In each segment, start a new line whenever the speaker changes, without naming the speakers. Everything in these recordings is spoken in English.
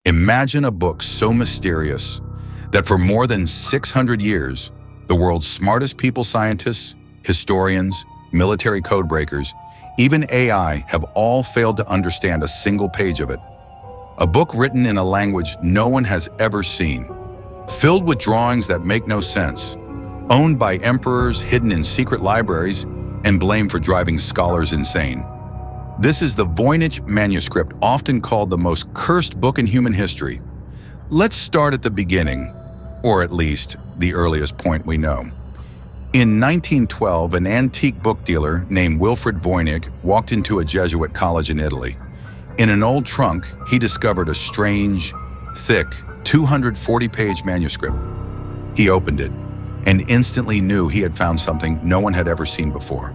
Imagine a book so mysterious that for more than 600 years, the world's smartest people scientists, historians, military codebreakers, even AI have all failed to understand a single page of it. A book written in a language no one has ever seen, filled with drawings that make no sense, owned by emperors hidden in secret libraries, and blamed for driving scholars insane. This is the Voynich manuscript, often called the most cursed book in human history. Let's start at the beginning, or at least the earliest point we know. In 1912, an antique book dealer named Wilfrid Voynich walked into a Jesuit college in Italy. In an old trunk, he discovered a strange, thick, 240-page manuscript. He opened it and instantly knew he had found something no one had ever seen before.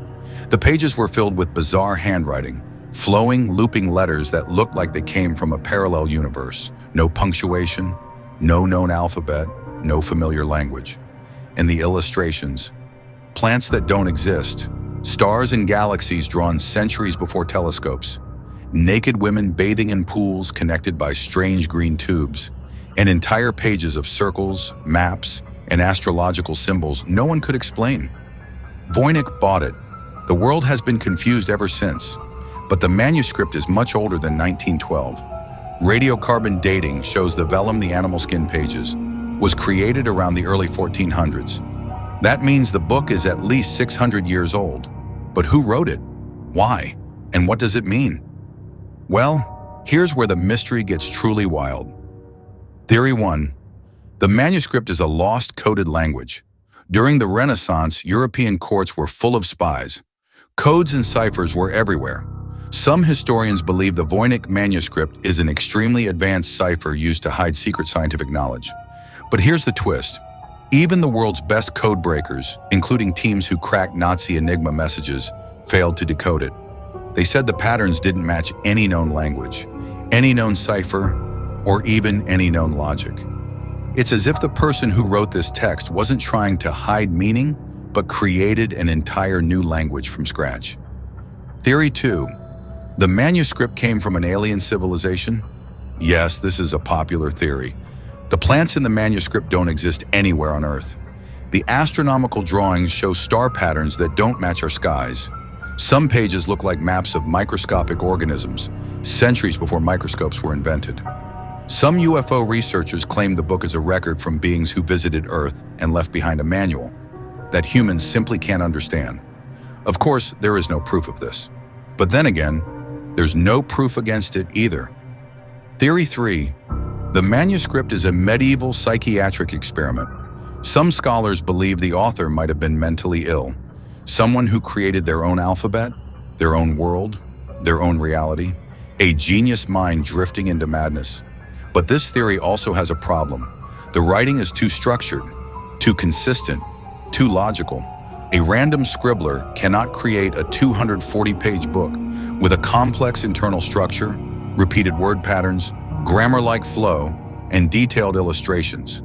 The pages were filled with bizarre handwriting, flowing, looping letters that looked like they came from a parallel universe. No punctuation, no known alphabet, no familiar language. And the illustrations, plants that don't exist, stars and galaxies drawn centuries before telescopes, naked women bathing in pools connected by strange green tubes, and entire pages of circles, maps, and astrological symbols no one could explain. Voynich bought it. The world has been confused ever since, but the manuscript is much older than 1912. Radiocarbon dating shows the vellum, the animal skin pages, was created around the early 1400s. That means the book is at least 600 years old. But who wrote it? Why? And what does it mean? Well, here's where the mystery gets truly wild. Theory 1. The manuscript is a lost coded language. During the Renaissance, European courts were full of spies. Codes and ciphers were everywhere. Some historians believe the Voynich manuscript is an extremely advanced cipher used to hide secret scientific knowledge. But here's the twist. Even the world's best code breakers, including teams who cracked Nazi Enigma messages, failed to decode it. They said the patterns didn't match any known language, any known cipher, or even any known logic. It's as if the person who wrote this text wasn't trying to hide meaning, but created an entire new language from scratch. Theory 2. The manuscript came from an alien civilization? Yes, this is a popular theory. The plants in the manuscript don't exist anywhere on Earth. The astronomical drawings show star patterns that don't match our skies. Some pages look like maps of microscopic organisms, centuries before microscopes were invented. Some UFO researchers claim the book is a record from beings who visited Earth and left behind a manual that humans simply can't understand. Of course, there is no proof of this. But then again, there's no proof against it either. Theory 3. The manuscript is a medieval psychiatric experiment. Some scholars believe the author might have been mentally ill, someone who created their own alphabet, their own world, their own reality, a genius mind drifting into madness. But this theory also has a problem. The writing is too structured, too consistent, too logical. A random scribbler cannot create a 240-page book with a complex internal structure, repeated word patterns, grammar-like flow, and detailed illustrations.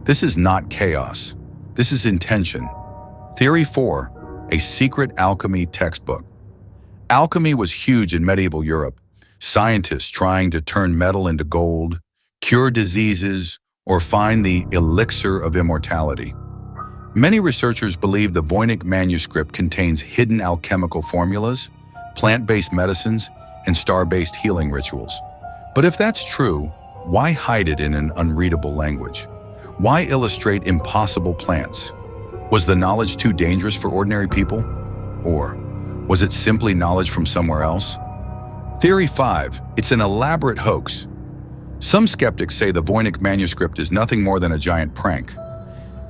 This is not chaos. This is intention. Theory 4. A secret alchemy textbook. Alchemy was huge in medieval Europe. Scientists trying to turn metal into gold, cure diseases, or find the elixir of immortality. Many researchers believe the Voynich manuscript contains hidden alchemical formulas, plant-based medicines, and star-based healing rituals. But if that's true, why hide it in an unreadable language? Why illustrate impossible plants? Was the knowledge too dangerous for ordinary people? Or was it simply knowledge from somewhere else? Theory 5. It's an elaborate hoax. Some skeptics say the Voynich manuscript is nothing more than a giant prank,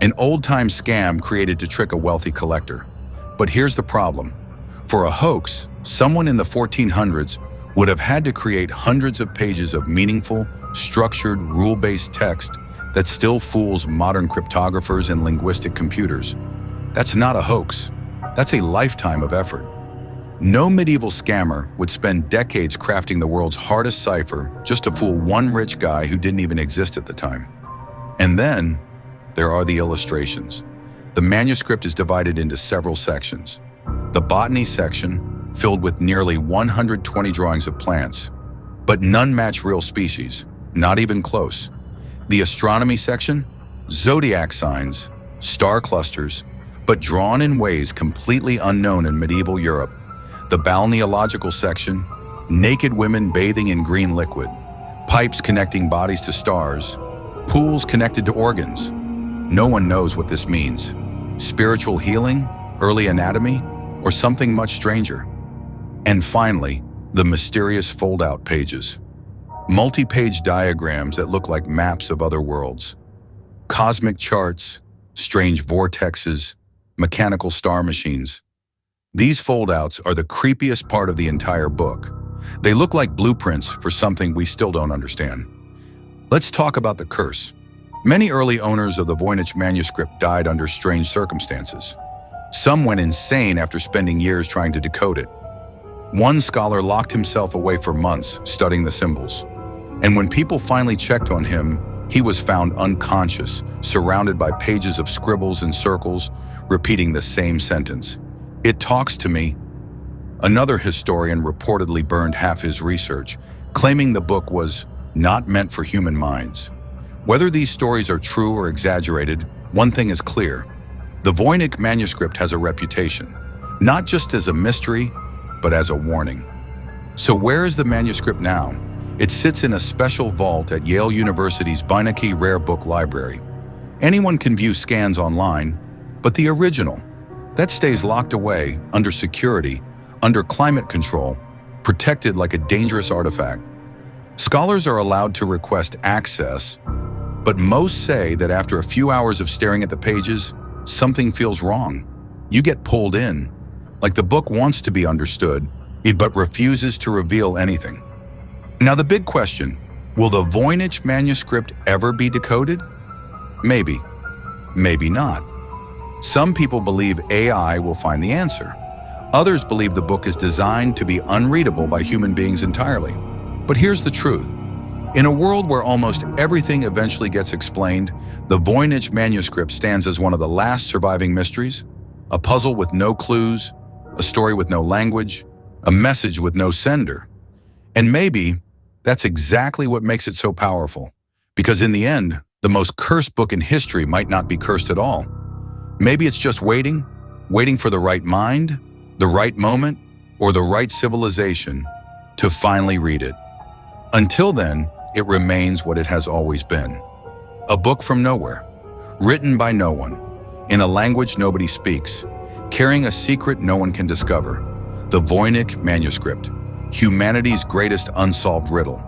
an old-time scam created to trick a wealthy collector. But here's the problem. For a hoax, someone in the 1400s would have had to create hundreds of pages of meaningful, structured, rule-based text that still fools modern cryptographers and linguistic computers. That's not a hoax. That's a lifetime of effort. No medieval scammer would spend decades crafting the world's hardest cipher just to fool one rich guy who didn't even exist at the time. And then, there are the illustrations. The manuscript is divided into several sections. The botany section, filled with nearly 120 drawings of plants, but none match real species. Not even close. The astronomy section? Zodiac signs, star clusters, but drawn in ways completely unknown in medieval Europe. The balneological section? Naked women bathing in green liquid, pipes connecting bodies to stars, pools connected to organs. No one knows what this means. Spiritual healing, early anatomy, or something much stranger. And finally, the mysterious fold-out pages. Multi-page diagrams that look like maps of other worlds. Cosmic charts, strange vortexes, mechanical star machines. These fold-outs are the creepiest part of the entire book. They look like blueprints for something we still don't understand. Let's talk about the curse. Many early owners of the Voynich manuscript died under strange circumstances. Some went insane after spending years trying to decode it. One scholar locked himself away for months studying the symbols. And when people finally checked on him, he was found unconscious, surrounded by pages of scribbles and circles, repeating the same sentence. It talks to me. Another historian reportedly burned half his research, claiming the book was not meant for human minds. Whether these stories are true or exaggerated, one thing is clear. The Voynich manuscript has a reputation, not just as a mystery, but as a warning. So where is the manuscript now? It sits in a special vault at Yale University's Beinecke Rare Book Library. Anyone can view scans online, but the original, that stays locked away, under security, under climate control, protected like a dangerous artifact. Scholars are allowed to request access, but most say that after a few hours of staring at the pages, something feels wrong. You get pulled in, like the book wants to be understood, but refuses to reveal anything. Now the big question, will the Voynich manuscript ever be decoded? Maybe, maybe not. Some people believe AI will find the answer. Others believe the book is designed to be unreadable by human beings entirely. But here's the truth. In a world where almost everything eventually gets explained, the Voynich manuscript stands as one of the last surviving mysteries, a puzzle with no clues, a story with no language, a message with no sender. And maybe that's exactly what makes it so powerful, because in the end, the most cursed book in history might not be cursed at all. Maybe it's just waiting for the right mind, the right moment, or the right civilization to finally read it. Until then, it remains what it has always been. A book from nowhere, written by no one, in a language nobody speaks, carrying a secret no one can discover. The Voynich manuscript, humanity's greatest unsolved riddle.